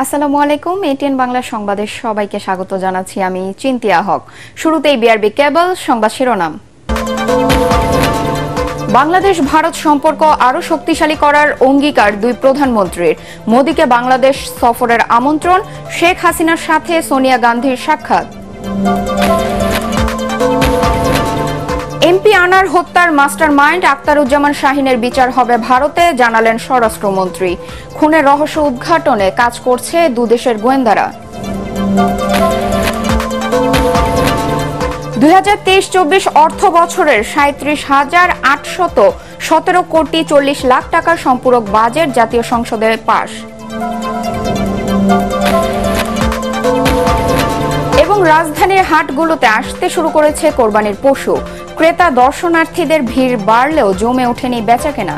আসসালামু আলাইকুম। এটিএন বাংলা সংবাদে সবাইকে স্বাগত জানাচ্ছি আমি চিন্তিয়া হক। শুরুতেই বিআরবি কেবল সংবাদ শিরোনাম। বাংলাদেশ ভারত সম্পর্ক আরো শক্তিশালী করার অঙ্গীকার দুই প্রধানমন্ত্রীর। মোদিকে বাংলাদেশ সফরের আমন্ত্রণ, শেখ হাসিনার সাথে সোনিয়া গান্ধীর সাক্ষাৎ। এমপি আনার হত্যার মাস্টারমাইন্ড আখতারুজ্জামান শাহীনের বিচার হবে ভারতে, জানালেন স্বরাষ্ট্রমন্ত্রী। খুনের রহস্য উদ্ঘাটনে কাজ করছে দুদেশের গোয়েন্দারা। 2023-24 অর্থ বছরের 37,817 কোটি 40 লাখ টাকার সম্পূরক বাজেট জাতীয় সংসদে পাস। এবং রাজধানীর হাটগুলোতে আসতে শুরু করেছে কোরবানির পশু। ক্রেতা দর্শনার্থীদের ভিড় বাড়লেও জমে ওঠেনি বেচাকেনা।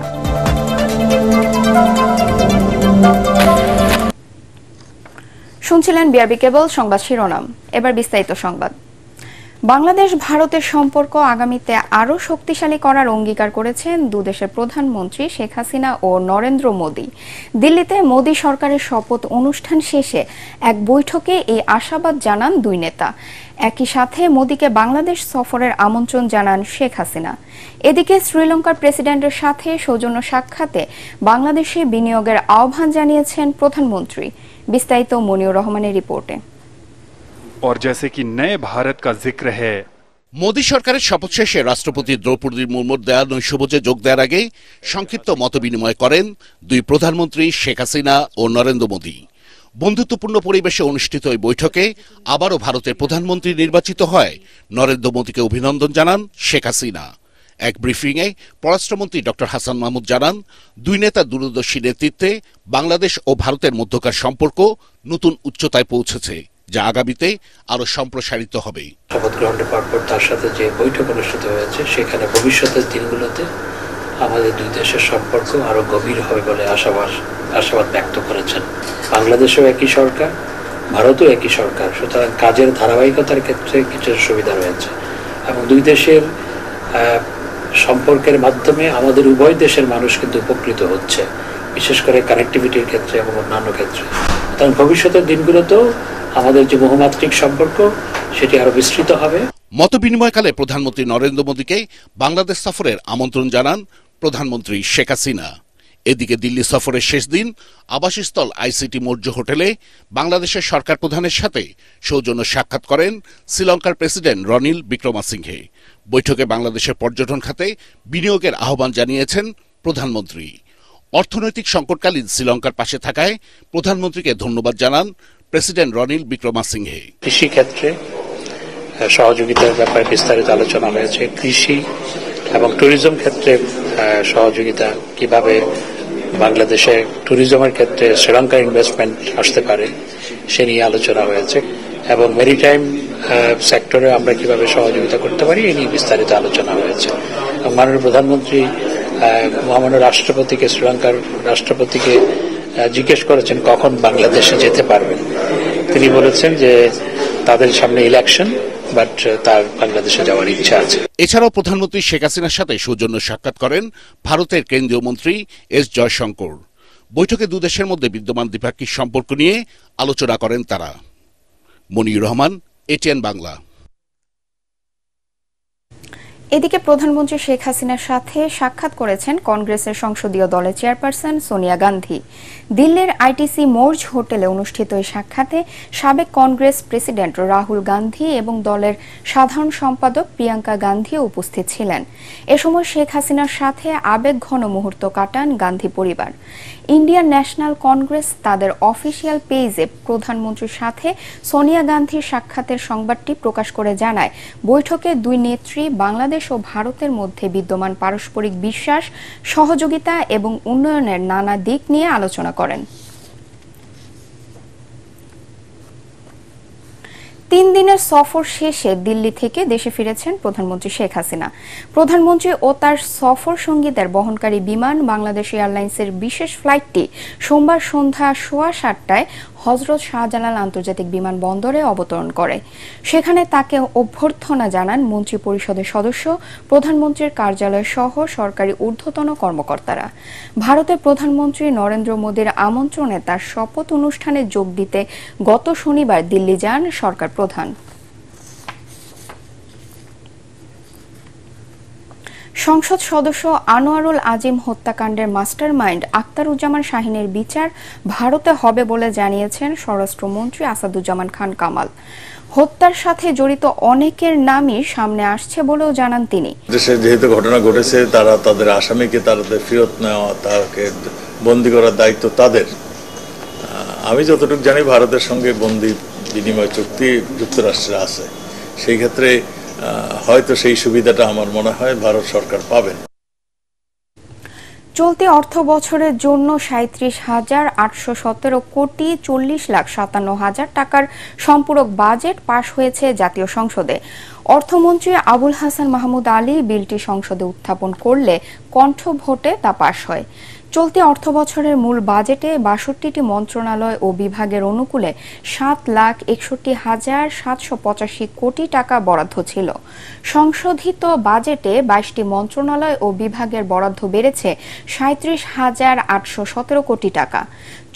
শুনছিলেন বিআরবি কেবল সংবাদ শিরোনাম। এবার বিস্তারিত সংবাদ। বাংলাদেশ ভারতের সম্পর্ক আগামীতে আরও শক্তিশালী করার অঙ্গীকার করেছেন দুদেশের প্রধানমন্ত্রী শেখ হাসিনা ও নরেন্দ্র মোদি। দিল্লিতে মোদি সরকারের শপথ অনুষ্ঠান শেষে এক বৈঠকে এই আশাবাদ জানান দুই নেতা। একই সাথে মোদিকে বাংলাদেশ সফরের আমন্ত্রণ জানান শেখ হাসিনা। এদিকে শ্রীলঙ্কার প্রেসিডেন্টের সাথে সৌজন্য সাক্ষাতে বাংলাদেশে বিনিয়োগের আহ্বান জানিয়েছেন প্রধানমন্ত্রী। বিস্তারিত মনিউর রহমানের রিপোর্টে। और जैसे कि नए भारत का जिक्र है। মোদী সরকারের শপথ শেষে রাষ্ট্রপতি দ্রৌপদী মুর্মুর দেয়া নৈশভোজে যোগ দেওয়ার আগে সংক্ষিপ্ত মতবিনিময় করেন দুই প্রধানমন্ত্রী শেখ হাসিনা ও নরেন্দ্র মোদী। বন্ধুত্বপূর্ণ পরিবেশে অনুষ্ঠিত ওই বৈঠকে আবারও ভারতের প্রধানমন্ত্রী নির্বাচিত হয় নরেন্দ্র মোদীকে অভিনন্দন জানান শেখ হাসিনা। এক ব্রিফিংয়ে পররাষ্ট্রমন্ত্রী ডক্টর হাসান মাহমুদ জানান, দুই নেতা দূরদর্শী নেতৃত্বে বাংলাদেশ ও ভারতের মধ্যকার সম্পর্ক নতুন উচ্চতায় পৌঁছেছে, যা আগামীতে আরো সম্প্রসারিত হবে। শপথ গ্রহণের পরপর তার সাথে যে বৈঠক অনুষ্ঠিত হয়েছে, সেখানে ভবিষ্যতের দিনগুলোতে আমাদের দুই দেশের সম্পর্ক আরো গভীর হবে বলে আশাবাদ ব্যক্ত করেছেন। বাংলাদেশেও একই সরকার, ভারতেও একই সরকার, সুতরাং কাজের ধারাবাহিকতার ক্ষেত্রে কিছু সুবিধা রয়েছে এবং দুই দেশের সম্পর্কের মাধ্যমে আমাদের উভয় দেশের মানুষ কিন্তু উপকৃত হচ্ছে, বিশেষ করে কানেক্টিভিটির ক্ষেত্রে এবং অন্যান্য ক্ষেত্রে। কারণ ভবিষ্যতের দিনগুলোতেও আমাদের যে বহুমাত্রিক সম্পর্ক সেটি আরো বিস্তৃত হবে। মতবিনিময়কালে প্রধানমন্ত্রী নরেন্দ্র মোদীকে বাংলাদেশ সফরের আমন্ত্রণ জানান প্রধানমন্ত্রী শেখ হাসিনা। এদিকে দিল্লি সফরের শেষ দিন আবাসস্থল আইসিটি মৌর্য হোটেলে বাংলাদেশের সরকার প্রধানের সাথে সৌজন্য সাক্ষাৎ করেন শ্রীলঙ্কার প্রেসিডেন্ট রনিল বিক্রমাসিংহে। বৈঠকে বাংলাদেশের পর্যটন খাতে বিনিয়োগের আহ্বান জানিয়েছেন প্রধানমন্ত্রী। অর্থনৈতিক সংকটকালীন শ্রীলঙ্কার পাশে থাকায় প্রধানমন্ত্রীকে ধন্যবাদ জানান প্রেসিডেন্ট রনিল বিক্রমাসিংহে। কৃষি ক্ষেত্রে সহযোগিতার ব্যাপারে বিস্তারিত আলোচনা হয়েছে। কৃষি এবং ট্যুরিজম ক্ষেত্রে সহযোগিতা, কিভাবে বাংলাদেশে ট্যুরিজমের ক্ষেত্রে শ্রীলঙ্কার ইনভেস্টমেন্ট আসতে পারে সে নিয়ে আলোচনা হয়েছে এবং মেরিটাইম সেক্টরে আমরা কিভাবে সহযোগিতা করতে পারি এ নিয়ে বিস্তারিত আলোচনা হয়েছে। মাননীয় প্রধানমন্ত্রী মহামান্য রাষ্ট্রপতিকে, শ্রীলঙ্কার রাষ্ট্রপতিকে জিজ্ঞেস করেছেন কখন বাংলাদেশে যেতে পারবেন। তিনি বলেছেন যে তাদের সামনে ইলেকশন, বাট তার বাংলাদেশে যাওয়ার ইচ্ছা আছে। এছাড়াও প্রধানমন্ত্রী শেখ হাসিনার সাথে সৌজন্য সাক্ষাৎ করেন ভারতের কেন্দ্রীয় মন্ত্রী এস জয়শঙ্কর। বৈঠকে দুদেশের মধ্যে বিদ্যমান দ্বিপাক্ষিক সম্পর্ক নিয়ে আলোচনা করেন তারা। মনিউর রহমান, এটিএন বাংলা। এদিকে প্রধানমন্ত্রী শেখ হাসিনার সাথে সাক্ষাৎ করেছেন কংগ্রেসের সংসদীয় দলের চেয়ারপারসন সোনিয়া গান্ধী। দিল্লির আইটিসি মৌর্য হোটেলে অনুষ্ঠিত এই সাক্ষাতে সাবেক কংগ্রেস প্রেসিডেন্ট রাহুল গান্ধী এবং দলের সাধারণ সম্পাদক প্রিয়াঙ্কা গান্ধী উপস্থিত ছিলেন। এ সময় শেখ হাসিনার সাথে আবেগঘন মুহূর্ত কাটান গান্ধী পরিবার। ইন্ডিয়ান ন্যাশনাল কংগ্রেস তাদের অফিসিয়াল পেজে প্রধানমন্ত্রীর সাথে সোনিয়া গান্ধীর সাক্ষাতের সংবাদটি প্রকাশ করে জানায়, বৈঠকে দুই নেত্রী বাংলাদেশ ও ভারতের মধ্যে বিদ্যমান পারস্পরিক বিশ্বাস, সহযোগিতা এবং উন্নয়নের নানা দিক নিয়ে আলোচনা করেন। 3 দিনের সফর শেষে দিল্লি থেকে দেশে ফিরেছেন প্রধানমন্ত্রী শেখ হাসিনা। প্রধানমন্ত্রী ও তার সফর সঙ্গীদের বহনকারী বিমান বাংলাদেশ এয়ারলাইন্সের বিশেষ ফ্লাইটটি সোমবার সন্ধ্যা 7:15টায় হযরত শাহজালাল আন্তর্জাতিক বিমানবন্দরে অবতরণ করে। সেখানে তাকে অভ্যর্থনা জানান মন্ত্রিপরিষদের সদস্য, প্রধানমন্ত্রীর কার্যালয় সহ সরকারি ঊর্ধ্বতন কর্মকর্তারা। ভারতের প্রধানমন্ত্রী নরেন্দ্র মোদীর আমন্ত্রণে তার শপথ অনুষ্ঠানে যোগ দিতে গত শনিবার দিল্লি যান সরকার প্রধান। সংসদ সদস্য আনোয়ারুল আজিম হত্যাকাণ্ডের মাস্টারমাইন্ড আখতারুজ্জামান শাহীনের বিচার ভারতে হবে বলে জানিয়েছেন স্বরাষ্ট্রমন্ত্রী আসাদুজ্জামান খান কামাল। হত্যার সাথে জড়িত অনেকের নামই সামনে আসছে বলেও জানান তিনি। দেশে যেহেতু ঘটনা ঘটেছে, তারা তাদের আসামিকে তাদের ফেরত নেওয়া, তাকে বন্দী করার দায়িত্ব তাদের। আমি যতটুকু জানি ভারতের সঙ্গে বন্দী বিনিময় চুক্তি যুক্তরাষ্ট্রে আছে। সেই ক্ষেত্রে হয়তো সেই সুবিধাটা আমার মনে হয় ভারত সরকার পাবেন। চলতি অর্থ বছরের জন্য ৩৭,৮১৭ কোটি ৪০,৫৭,০০০ টাকার সম্পূরক বাজেট পাশ হয়েছে জাতীয় সংসদে। অর্থমন্ত্রী আবুল হাসান মাহমুদ আলী বিলটি সংসদে উত্থাপন করলে কণ্ঠ ভোটে তা পাশ হয়। চলতি অর্থ বছরের মূল বাজেটে ৬২টি মন্ত্রণালয় ও বিভাগের অনুকূলে ৭,৬১,৭৮৫ কোটি টাকা বরাদ্দ ছিল। সংশোধিত বাজেটে ২২টি মন্ত্রণালয় ও বিভাগের বরাদ্দ বেড়েছে ৩৭,৮১৭ কোটি টাকা।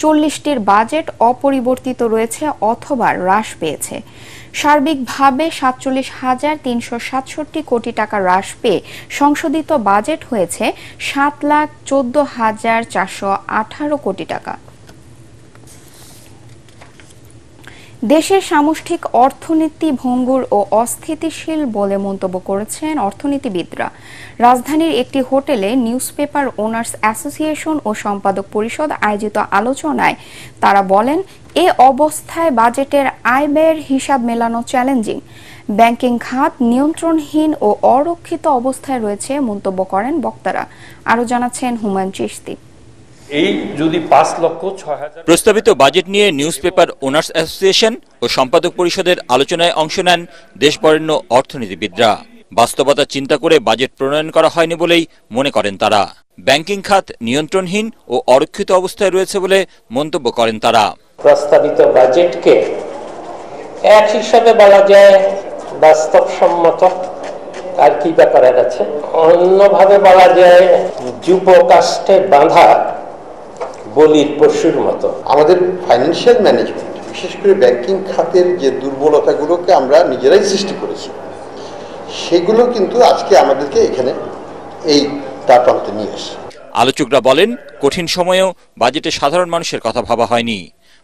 ৪০টির বাজেট অপরিবর্তিত রয়েছে অথবা হ্রাস পেয়েছে। সার্বিকভাবে ৪৭,৩৬৭ কোটি টাকা হ্রাস পেয়ে সংশোধিত বাজেট হয়েছে ৭,১৪,৪১৮ কোটি টাকা। দেশের সামষ্টিক অর্থনীতি ভঙ্গুর ও অস্থিতিশীল বলে মন্তব্য করেছেন অর্থনীতিবিদরা। রাজধানীর একটি হোটেলে নিউজপেপার ওনার্স অ্যাসোসিয়েশন ও সম্পাদক পরিষদ আয়োজিত আলোচনায় তারা বলেন, এ অবস্থায় বাজেটের আয় ব্যয়ের হিসাব মেলানো চ্যালেঞ্জিং। ব্যাংকিং খাত নিয়ন্ত্রণহীন ও অরক্ষিত অবস্থায় রয়েছে মন্তব্য করেন বক্তারা। আরও জানাচ্ছেন হুমায়ুন চিশতি। এই যদি ৫,৬০,০০০ প্রস্তাবিত বাজেট নিয়ে নিউজপেপার ওনার্স অ্যাসোসিয়েশন ও সম্পাদক পরিষদের আলোচনায় অংশ নেন দেশ বরেণ্য অর্থনীতিবিদরা। বাস্তবতা চিন্তা করে বাজেট প্রণয়ন করা হয়নি বলেই মনে করেন তারা। ব্যাংকিং খাত নিয়ন্ত্রণহীন ও অরক্ষিত অবস্থায় রয়েছে বলে মন্তব্য করেন তারা। প্রস্তাবিত বাজেটকে এক হিসাবে বলা যায় বাস্তবসম্মত, আর কি বা করা যাচ্ছে, অন্যভাবে বলা যায় যুব কাষ্ঠে বাঁধা বলির পশুর মতো। আমাদের ফাইন্যান্সিয়াল ম্যানেজমেন্ট, বিশেষ করে ব্যাংকিং খাতের যে দুর্বলতাগুলোকে আমরা নিজেরাই সৃষ্টি করেছি, সেগুলো কিন্তু আজকে আমাদেরকে এখানে এই প্রান্তে নিয়ে আসে। আলোচকরা বলেন, কঠিন সময়েও বাজেটে সাধারণ মানুষের কথা ভাবা হয়নি,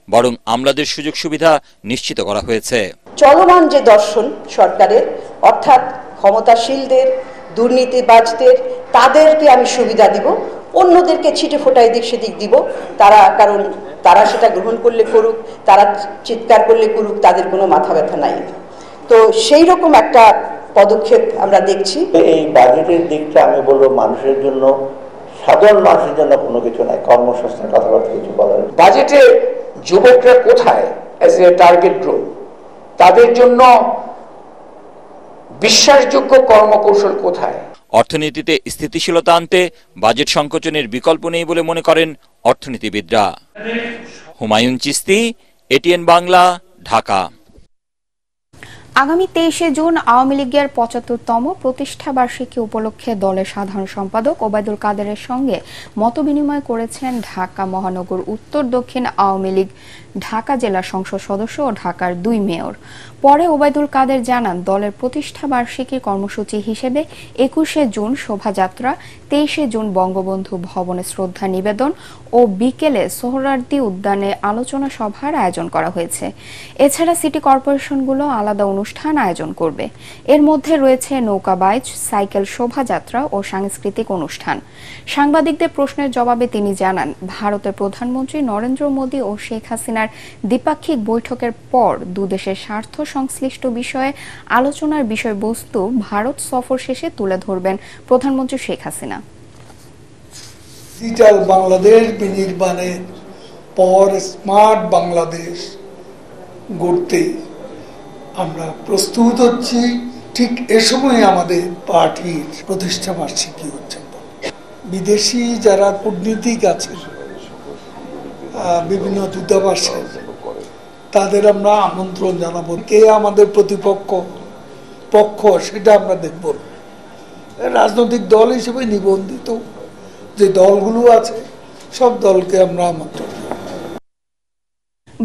বরং আমলাদের সুযোগ সুবিধা নিশ্চিত করা হয়েছে। চলমান যে দর্শন সরকারের, অর্থাৎ ক্ষমতাশীলদের, দুর্নীতিবাজদের, তাদেরকে আমি সুবিধা দিব, অন্যদেরকে ছিটে ফোটা এদিক সেদিক দিব, কারণ তারা সেটা গ্রহণ করলে করুক, তারা চিৎকার করলে করুক, তাদের কোনো মাথা ব্যথা নাই। তো সেই রকম একটা পদক্ষেপ আমরা দেখছি। এই বাজেটের দিকটা আমি বলবো মানুষের জন্য, সাধারণ মানুষের জন্য কোনো কিছু নাই, কর্মসংস্থান কথাবার্তা কিছু বলার। বাজেটে যুবকরা কোথায় এজ এ টার্গেট গ্রুপ, তাদের জন্য বিশ্বাসযোগ্য কর্মকৌশল কোথায়? অর্থনীতিতে স্থিতিশীলতা আনতে বাজেট সংকোচনের বিকল্প নেই বলে মনে করেন অর্থনীতিবিদরা। হুমায়ুন চিশতি, এটিএন বাংলা, ঢাকা। আগামী ২৩শে জুন আওয়ামী লীগের ৭৫তম প্রতিষ্ঠা বার্ষিকী উপলক্ষে দলের সাধারণ সম্পাদক ওবায়দুল কাদেরের সঙ্গে মতবিনিময় করেছেন ঢাকা মহানগর উত্তর দক্ষিণ আওয়ামী লীগ ঢাকা জেলা সংসদ সদস্য ও ঢাকার ২ মেয়র। পরে ওবায়দুল কাদের জানান, দলের প্রতিষ্ঠা বার্ষিকী কর্মসূচি হিসেবে ২১শে জুন শোভাযাত্রা, ২৩শে জুন বঙ্গবন্ধু ভবনে শ্রদ্ধা নিবেদন ও বিকেলে সোহরাওয়ার্দী উদ্যানে আলোচনা সভার আয়োজন করা হয়েছে। এছাড়া সিটি কর্পোরেশনগুলো আলাদা অনুষ্ঠান আয়োজন করবে। এর মধ্যে রয়েছে নৌকা বাইচ, সাইকেল শোভাযাত্রা ও সাংস্কৃতিক অনুষ্ঠান। সাংবাদিকদের প্রশ্নের জবাবে তিনি জানান, ভারতের প্রধানমন্ত্রী নরেন্দ্র মোদী ও শেখ হাসিনার দ্বিপাক্ষিক বৈঠকের পর দুদেশের স্বার্থ সংশ্লিষ্ট বিষয়ে আলোচনার বিষয়বস্তু ভারত সফর শেষে তুলে ধরবেন প্রধানমন্ত্রী শেখ হাসিনা। ডিজিটাল বাংলাদেশ বিনির্মাণের পর স্মার্ট বাংলাদেশ গড়তে আমরা প্রস্তুত হচ্ছি। ঠিক এ সময় আমাদের পার্টির প্রতিষ্ঠা বার্ষিকী উদযাপন। বিদেশি যারা কূটনীতিক আছেন, বিভিন্ন দূতাবাসের তাদের আমরা আমন্ত্রণ জানাবো। কে আমাদের প্রতিপক্ষ পক্ষ সেটা আমরা দেখব। রাজনৈতিক দল হিসেবে নিবন্ধিত যে দলগুলো আছে সব দলকে আমরা আমন্ত্রণ।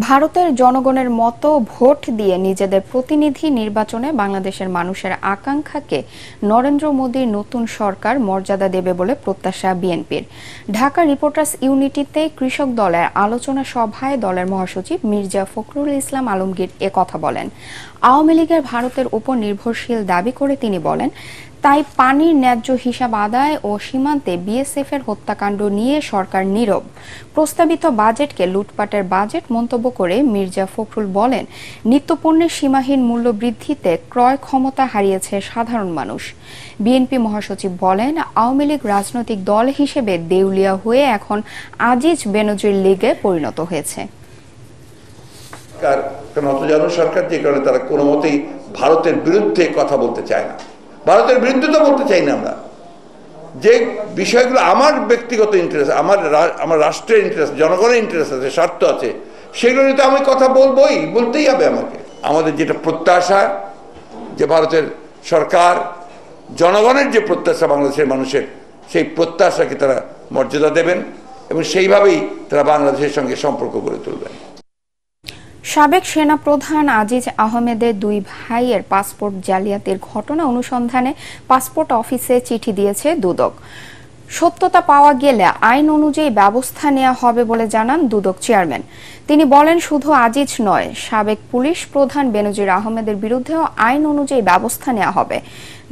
ভারতের জনগণের মতো ভোট দিয়ে নিজেদের প্রতিনিধি নির্বাচনে বাংলাদেশের মানুষের আকাঙ্ক্ষাকে নরেন্দ্র মোদীর নতুন সরকার মর্যাদা দেবে বলে প্রত্যাশা বিএনপির। ঢাকা রিপোর্টার্স ইউনিটিতে কৃষক দলের আলোচনা সভায় দলের মহাসচিব মির্জা ফখরুল ইসলাম আলমগীর কথা বলেন। আওয়ামী লীগের ভারতের উপর নির্ভরশীল দাবি করে তিনি বলেন, তাই পানির ন্যায্য হিসাব আদায় ও সীমান্তে বিএসএফ এর হত্যাকাণ্ড নিয়ে সরকার নীরব। প্রস্তাবিত বাজেটকে লুটপাটের বাজেট মন্তব্য করে মির্জা ফখরুল বলেন, নিত্যপণ্যের সীমাহীন মূল্য বৃদ্ধিতে ক্রয় ক্ষমতা হারিয়েছে সাধারণ মানুষ। বিএনপি মহাসচিব বলেন, আওয়ামী লীগ রাজনৈতিক দল হিসেবে দেউলিয়া হয়ে এখন আজিজ বেনজির লীগে পরিণত হয়েছে। সরকার যে কারণে তারা কোনো মতেই ভারতের বিরুদ্ধে কথা বলতে চায় না। ভারতের বিরুদ্ধে তো বলতে চাই না আমরা। যে বিষয়গুলো আমার ব্যক্তিগত ইন্টারেস্ট, আমার রাষ্ট্রের ইন্টারেস্ট, জনগণের ইন্টারেস্ট আছে, স্বার্থ আছে, সেগুলো নিয়ে তো আমি কথা বলতেই হবে আমাকে। আমাদের যেটা প্রত্যাশা যে ভারতের সরকার জনগণের যে প্রত্যাশা বাংলাদেশের মানুষের, সেই প্রত্যাশাকে তারা মর্যাদা দেবেন এবং সেইভাবেই তারা বাংলাদেশের সঙ্গে সম্পর্ক গড়ে তুলবেন। সাবেক সেনাপ্রধান আজিজ আহমেদের দুই ভাইয়ের পাসপোর্ট জালিয়াতির ঘটনা অনুসন্ধানে পাসপোর্ট অফিসে চিঠি দিয়েছে দুদক। সত্যতা পাওয়া গেলে আইন অনুযায়ী ব্যবস্থা নেওয়া হবে বলে জানান দুদক চেয়ারম্যান। তিনি বলেন, শুধু আজিজ নয়, সাবেক পুলিশ প্রধান বেনজির আহমেদের বিরুদ্ধেও আইন অনুযায়ী ব্যবস্থা নেওয়া হবে।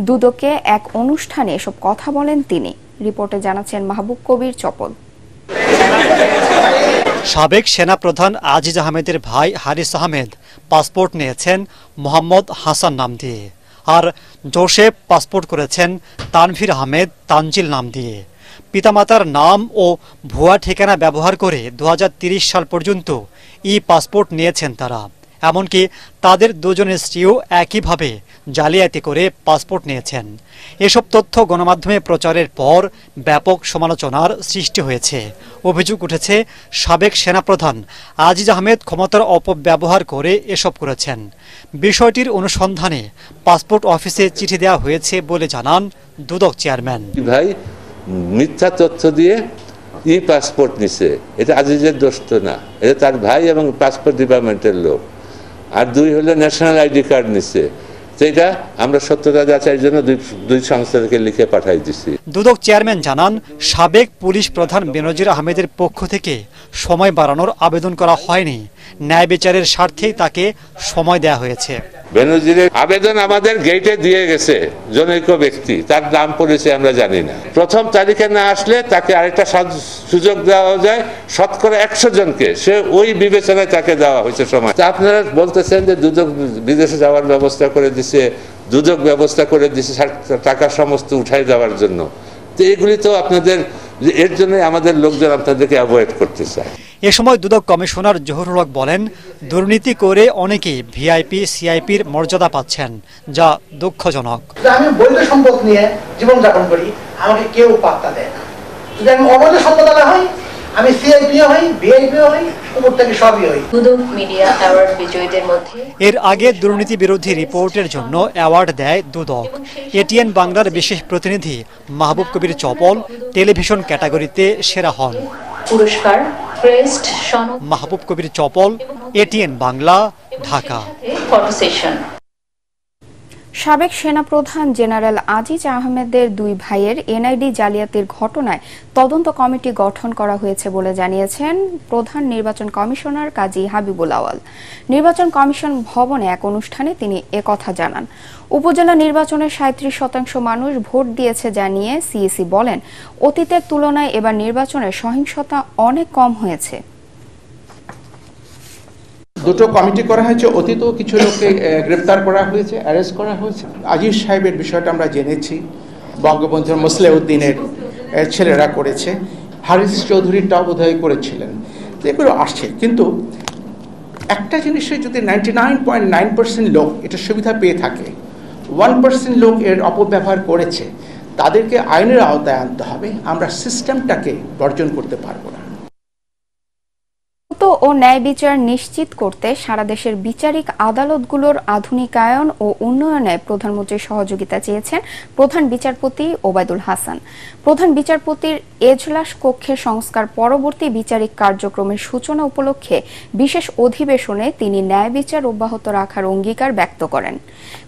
দুদকে এক অনুষ্ঠানে এসব কথা বলেন তিনি। রিপোর্টে জানাচ্ছেন মাহবুব কবির চপল। সাবেক সেনাপ্রধান আজিজ আহমেদের ভাই হারিস আহমেদ পাসপোর্ট নিয়েছেন মোহাম্মদ হাসান নাম দিয়ে, আর জোসেফ পাসপোর্ট করেছেন তানভীর আহমেদ তানজিল নাম দিয়ে। পিতামাতার নাম ও ভুয়া ঠিকানা ব্যবহার করে 2030 সাল পর্যন্ত পাসপোর্ট নিয়েছেন তারা। এমনকি তাদের দুজনের স্ত্রীও একইভাবে জালিয়াতি করে পাসপোর্ট নিয়েছেন। এসব তথ্য গণমাধ্যমে প্রচারের পর ব্যাপক সমালোচনার সৃষ্টি হয়েছে। অভিযোগ উঠেছে, সাবেক সেনাপ্রধান আজিজ আহমেদ ক্ষমতার অপব্যবহার করে এসব করেছেন। বিষয়টির অনুসন্ধানে পাসপোর্ট অফিসে চিঠি দেওয়া হয়েছে বলে জানান দুদক চেয়ারম্যান। ভাই মিথ্যা তথ্য দিয়ে পাসপোর্ট নিছে, এটা আজিজের দোষ তো না, এটা তার ভাই এবং পাসপোর্ট ডিপার্টমেন্টের লোক। আর দুই হলো ন্যাশনাল আইডি কার্ড নিচ্ছে, সেটা আমরা সত্যতা যাচাইয়ের জন্য দুই সংস্থাকে লিখে পাঠাই দিছি। দুদক চেয়ারম্যান জানান, সাবেক পুলিশ প্রধান বেনজির আহমেদের পক্ষ থেকে সময় বাড়ানোর আবেদন করা হয়নি। ন্যায় বিচারের স্বার্থেই তাকে সময় দেওয়া হয়েছে। বেনজিরের আবেদন আমাদের গেটে দিয়ে গেছে জনৈক ব্যক্তি, তার নাম পরিচয় আমরা জানি না। প্রথম তারিখে না আসলে তাকে আরেকটা সুযোগ দেওয়া যায়, শতকরা 100 জনকে, সে ওই বিবেচনায় তাকে দেওয়া হয়েছে সময়। আপনারা বলতেছেন যে দুদক বিদেশে যাওয়ার ব্যবস্থা করে দিছে, দুদক ব্যবস্থা করে দিছে টাকা সমস্ত উঠাই দেওয়ার জন্য। তো এগুলি তো আপনাদের, এর জন্য আমাদের লোকজন আপনাদেরকে অ্যাভয়েড করতে চায়। এ সময় দুদক কমিশনার জহুরুল হক বলেন, দুর্নীতি করে অনেকেই ভিআইপি সিআইপির মর্যাদা পাচ্ছেন, যা দুঃখজনক। আমি বৈধ সম্পদ নিয়ে জীবনযাপন করি, আমাকে কেউ পাত্তা দেয় না। যদি আমি অবৈধ সম্পদ আলা হই, আমি সিআইপিও হই, ভিআইপিও হই, উপর থেকে সবই হই। দুদক মিডিয়া অ্যাওয়ার্ড বিজয়ীদের মধ্যে এর আগে দুর্নীতি বিরোধী রিপোর্টের জন্য অ্যাওয়ার্ড দেয় দুদক। এটিএন বাংলার বিশেষ প্রতিনিধি মাহবুব কবির চপল টেলিভিশন ক্যাটাগরিতে সেরা হন। পুরস্কার ক্রেস্ট সনদ। Mahbub Kabir Chapal, ATN Bangla, Dhaka. Photo session. সাবেক সেনাপ্রধান জেনারেল আজিজ আহমেদের দুই ভাইয়ের এনআইডি জালিয়াতির ঘটনায় তদন্ত কমিটি গঠন করা হয়েছে বলে জানিয়েছেন প্রধান নির্বাচন কমিশনার কাজী হাবিবুল আওয়াল। নির্বাচন কমিশন ভবনে এক অনুষ্ঠানে তিনি একথা জানান। উপজেলা নির্বাচনে 37% মানুষ ভোট দিয়েছে জানিয়ে সিইসি বলেন, অতীতের তুলনায় এবার নির্বাচনের সহিংসতা অনেক কম হয়েছে। দুটো কমিটি করা হয়েছে, অতীতেও কিছু লোককে গ্রেপ্তার করা হয়েছে, অ্যারেস্ট করা হয়েছে। আজিজ সাহেবের বিষয়টা আমরা জেনেছি, বঙ্গবন্ধু মুসলেউদ্দিনের ছেলেরা করেছে, হারিস চৌধুরীটাও বোধহয় করেছিলেন। এগুলো আসছে, কিন্তু একটা জিনিসে যদি 99.9% লোক এটা সুবিধা পেয়ে থাকে, 1% লোক এর অপব্যবহার করেছে, তাদেরকে আইনের আওতায় আনতে হবে। আমরা সিস্টেমটাকে বর্জন করতে পারবো না। ও ন্যায় বিচার নিশ্চিত করতে সারা দেশের বিচারিক আদালতগুলোর আধুনিকায়ন ও উন্নয়নে প্রধানমন্ত্রীর সহযোগিতা চেয়েছেন প্রধান বিচারপতি ওবায়দুল হাসান। প্রধান বিচারপতির এজলাস কক্ষের সংস্কার পরবর্তী বিচারিক কার্যক্রমের সূচনা উপলক্ষে বিশেষ অধিবেশনে তিনি ন্যায় বিচার অব্যাহত রাখার অঙ্গীকার ব্যক্ত করেন।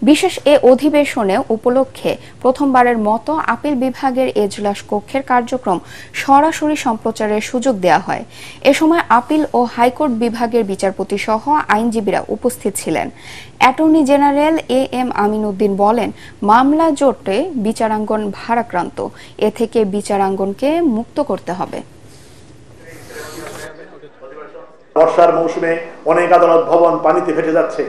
বিশেষ এ অধিবেশনে উপলক্ষে প্রথমবারের মতো আপিল বিভাগের এজলাস কক্ষের কার্যক্রম সরাসরি সম্প্রচারের সুযোগ দেওয়া হয়। এ সময় আপিল ও হাইকোর্ট বিভাগের বিচারপতি সহ আইনজীবীরা উপস্থিত ছিলেন। Attorney general AM Amin Uddin বলেন, মামলা জোটে বিচারাঙ্গন ভারাক্রান্ত, এ থেকে বিচারাঙ্গনকে মুক্ত করতে হবে। বর্ষার মৌসুমে অনেক আদালত ভবন পানিতে ভেসে যাচ্ছে,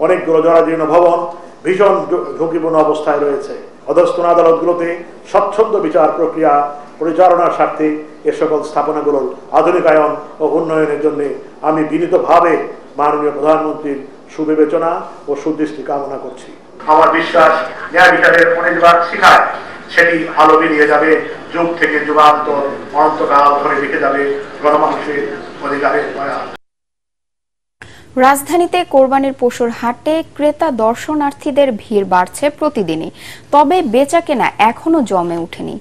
অনেকগুলো জরাজীর্ণ ভবন ভীষণ ঝুঁকিপূর্ণ অবস্থায় রয়েছে। অধস্তন আদালতগুলোতে স্বচ্ছন্দ বিচার প্রক্রিয়া পরিচালনার স্বার্থে এ সকল স্থাপনাগুলোর আধুনিকায়ন ও উন্নয়নের জন্য আমি বিনীতভাবে মাননীয় প্রধানমন্ত্রীর সুবিবেচনা ও সুদৃষ্টি কামনা করছি। আমার বিশ্বাস ন্যায় বিচারের পরিবার শিখায় সেটি আলো বেরিয়ে যাবে, যুগ থেকে যুগান্তর অনন্তকাল ধরে লিখে যাবে গণমানুষের অধিকারের প্রয়াস। রাজধানীতে কোরবানির পশুর হাটে ক্রেতা দর্শনার্থীদের ভিড় বাড়ছে প্রতিদিনই, তবে বেচাকেনা এখনো জমে ওঠেনি।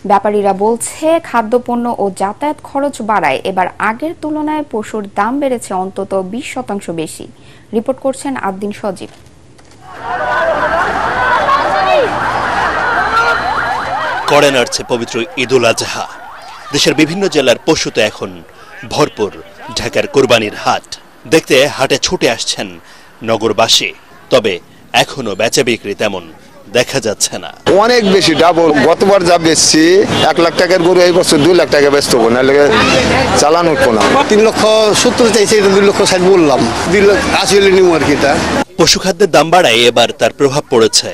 ব্যাপারীরা বলছে খাদ্যপণ্য ও যাতায়াত খরচ বাড়ায় এবার আগের তুলনায় পশুর দাম বেড়েছে অন্তত 20% বেশি। রিপোর্ট করছেন আদ্দিন সজীব। করে নাড়ছে পবিত্র ঈদুল আজহা। দেশের বিভিন্ন জেলার পশুতে এখন ভরপুর ঢাকার কোরবানির হাট দেখতে হাটে ছুটে আসছেন নগরবাসী, তবে এখনো বেচা বিক্রি তেমন দেখা যাচ্ছে না। অনেক বেশি ডাবল। গতবার যা বেচছি 1 লাখ টাকার গরু এই বছর 2 লাখ টাকা বেচতে হবে, নাহলে চালান উঠবো না। 3,70,000 চাইছে, 2,60,000 বললাম, 2,80,000 নিব আর কি। পশুখাদ্যের দাম বাড়ায় এবার তার প্রভাব পড়েছে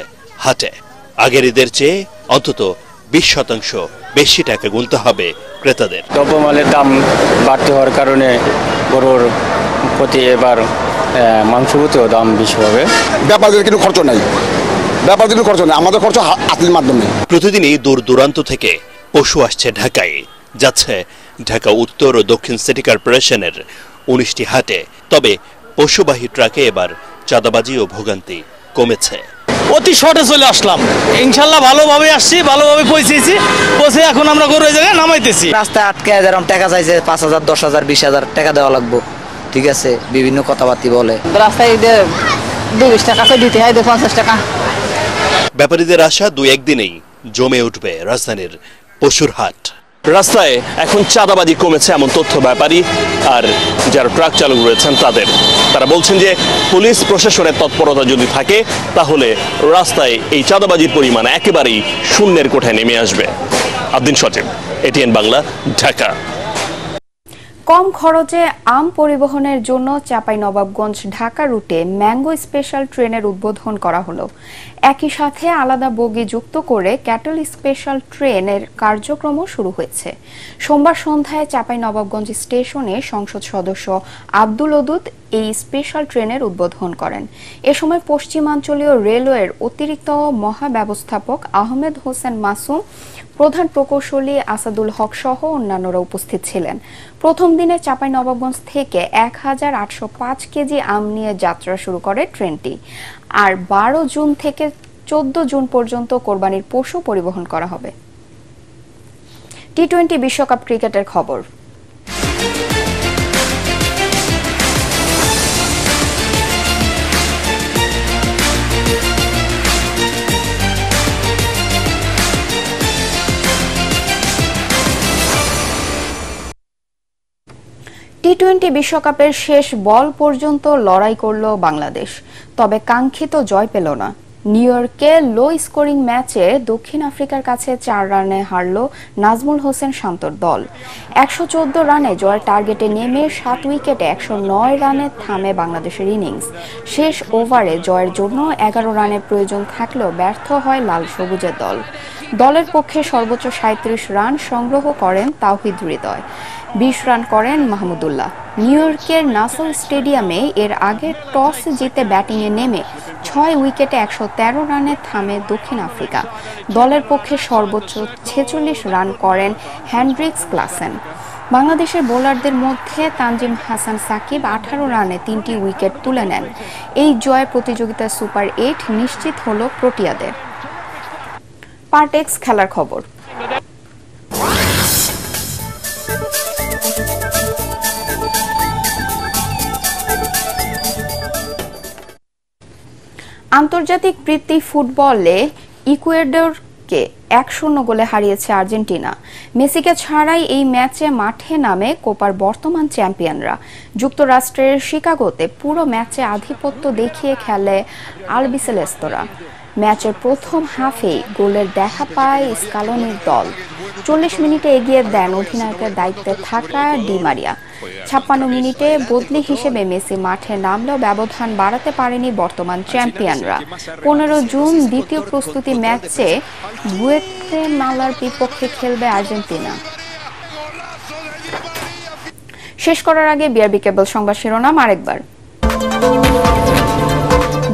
হাটে। আগের ঈদের চেয়ে অন্তত 20% বেশি টাকা গুনতে হবে ক্রেতাদের। দ্রব্যমালের দাম বাড়তে হওয়ার কারণে গরুর প্রতি এবার মাংসভূতেও দাম বেশি হবে। ব্যাপারীদের কিন্তু খরচ নাই, ব্যাপারীদের খরচ নেই, আমাদের খরচ হাতির মাধ্যমে। প্রতিদিনই দূর দূরান্ত থেকে পশু আসছে ঢাকায়, যাচ্ছে ঢাকা উত্তর ও দক্ষিণ সিটি কর্পোরেশনের 19টি হাটে। তবে পশুবাহী ট্রাকে এবার চাঁদাবাজি ও ভোগান্তি কমেছে। অতি শর্টে চলে আসলাম, ইনশাল্লাহ ভালোভাবে আসছি, ভালোভাবে পৌঁছেছি, পৌঁছে এখন আমরা গরু এই জায়গায় নামাইতেছি। রাস্তায় আটকে যেরকম টাকা চাইছে 5,000, 10,000, 20,000 টাকা দেওয়া লাগবো, ঠিক আছে, বিভিন্ন কথাবার্তি বলে। রাস্তায় 2-20 টাকা করে দিতে হয়, 50 টাকা। ব্যাপারীদের আশা 2-1 দিনেই জমে উঠবে রাজধানীর পশুর হাট। রাস্তায় এখন চাঁদাবাজি কমেছে এমন তথ্য ব্যাপারী আর যারা ট্রাক চালক রয়েছেন তাদের। তারা বলছেন যে পুলিশ প্রশাসনের তৎপরতা যদি থাকে তাহলে রাস্তায় এই চাঁদাবাজির পরিমাণ একেবারেই শূন্যের কোঠায় নেমে আসবে। আদ্দিন সজীব, ATN বাংলা, ঢাকা। কম খরচে আম পরিবহনের জন্য চাঁপাইনবাবগঞ্জ ঢাকা রুটে ম্যাঙ্গো স্পেশাল ট্রেনের উদ্বোধন করা হলো। একই সাথে আলাদা বগি যুক্ত করে ক্যাটল স্পেশাল ট্রেনের কার্যক্রমও শুরু হয়েছে। সোমবার সন্ধ্যায় চাঁপাইনবাবগঞ্জ স্টেশনে সংসদ সদস্য আব্দুল ওদুদ এই স্পেশাল ট্রেনের উদ্বোধন করেন। এ সময় পশ্চিমাঞ্চলীয় রেলওয়ের অতিরিক্ত মহাব্যবস্থাপক আহমেদ হোসেন মাসুম, প্রধান প্রকৌশলী আসাদুল হক সহ অন্যান্যরা উপস্থিত ছিলেন। প্রথম দিনে চাঁপাইনবাবগঞ্জ থেকে 1,805 কেজি আম নিয়ে যাত্রা শুরু করে ট্রেনটি। আর 12 জুন থেকে 14 জুন পর্যন্ত কোরবানির পশু পরিবহন করা হবে। টি-20 বিশ্বকাপ ক্রিকেটের খবর। টি-20 বিশ্বকাপের শেষ বল পর্যন্ত লড়াই করল বাংলাদেশ, তবে কাঙ্ক্ষিত জয় পেল না। নিউ ইয়র্কে লো স্কোরিং ম্যাচে দক্ষিণ আফ্রিকার কাছে 4 রানে হারল নাজমুল হোসেন শান্তর দল। 114 রানে জয়ের টার্গেটে নেমে 7 উইকেটে 109 রানে থামে বাংলাদেশের ইনিংস। শেষ ওভারে জয়ের জন্য 11 রানের প্রয়োজন থাকলেও ব্যর্থ হয় লাল সবুজের দল। দলের পক্ষে সর্বোচ্চ 37 রান সংগ্রহ করেন তাওহিদ হৃদয়, 20 রান করেন মাহমুদুল্লাহ। নিউ ইয়র্কের নাসল স্টেডিয়ামে এর আগে টস জিতে ব্যাটিংয়ে নেমে 6 উইকেটে 113 রানে থামে দক্ষিণ আফ্রিকা। দলের পক্ষে সর্বোচ্চ 46 রান করেন হেনড্রিক্স ক্লাসেন। বাংলাদেশের বোলারদের মধ্যে তানজিম হাসান সাকিব 18 রানে 3টি উইকেট তুলে নেন। এই জয়ে প্রতিযোগিতার সুপার 8 নিশ্চিত হলো প্রোটিয়াদের। পার্টেক্স খেলার খবর। আন্তর্জাতিক প্রীতি ফুটবলে ইকুয়েডরকে 1-0 গোলে হারিয়েছে আর্জেন্টিনা। মেসিকে ছাড়াই এই ম্যাচে মাঠে নামে কোপার বর্তমান চ্যাম্পিয়নরা। যুক্তরাষ্ট্রের শিকাগোতে পুরো ম্যাচে আধিপত্য দেখিয়ে খেলে আলবিসেলেস্তোরা। ম্যাচের প্রথম হাফেই গোলের দেখা পায় স্কালোনির দল। 40 মিনিটে এগিয়ে দেন অধিনায়কের দায়িত্বে থাকা ডি মারিয়া। 56 মিনিটে বদলি হিসেবে মেসি মাঠে নামলেও ব্যবধান বাড়াতে পারেনি বর্তমান চ্যাম্পিয়নরা। 15 জুন দ্বিতীয় প্রস্তুতি ম্যাচে গুয়েতেমালার বিপক্ষে খেলবে আর্জেন্টিনা। শেষ করার আগে বিআরবি কেবল সংবাদ শিরোনাম আরেকবার।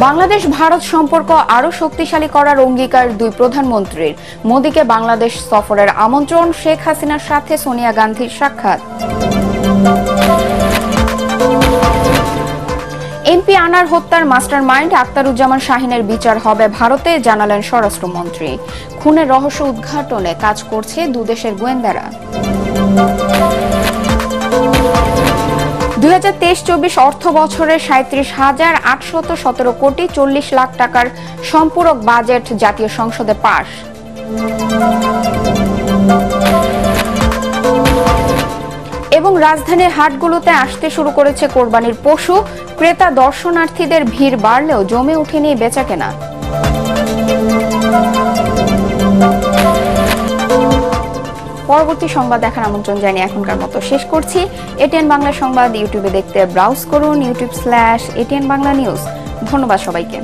বাংলাদেশ ভারত সম্পর্ক আরো শক্তিশালী করার অঙ্গীকার দুই প্রধানমন্ত্রীর। মোদিকে বাংলাদেশ সফরের আমন্ত্রণ, শেখ হাসিনার সাথে সোনিয়া গান্ধীর সাক্ষাৎ। এমপি আনার হত্যার মাস্টারমাইন্ড আখতারুজ্জামান শাহীনের বিচার হবে ভারতে, জানালেন স্বরাষ্ট্রমন্ত্রী। খুনের রহস্য উদ্ঘাটনে কাজ করছে দুদেশের গোয়েন্দারা। 2023-24 অর্থ বছরে 37,817 কোটি 40 লাখ টাকার সম্পূরক বাজেট জাতীয় সংসদে পাস। এবং রাজধানীর হাটগুলোতে আসতে শুরু করেছে কোরবানির পশু। ক্রেতা দর্শনার্থীদের ভিড় বাড়লেও জমে ওঠেনি বেচাকেনা। পরবর্তী সংবাদ দেখার আমন্ত্রণ জানিয়ে এখনকার মতো শেষ করছি। এটিএন বাংলা সংবাদ ইউটিউবে দেখতে ব্রাউজ করুন youtube/ATN Bangla News। ধন্যবাদ সবাইকে।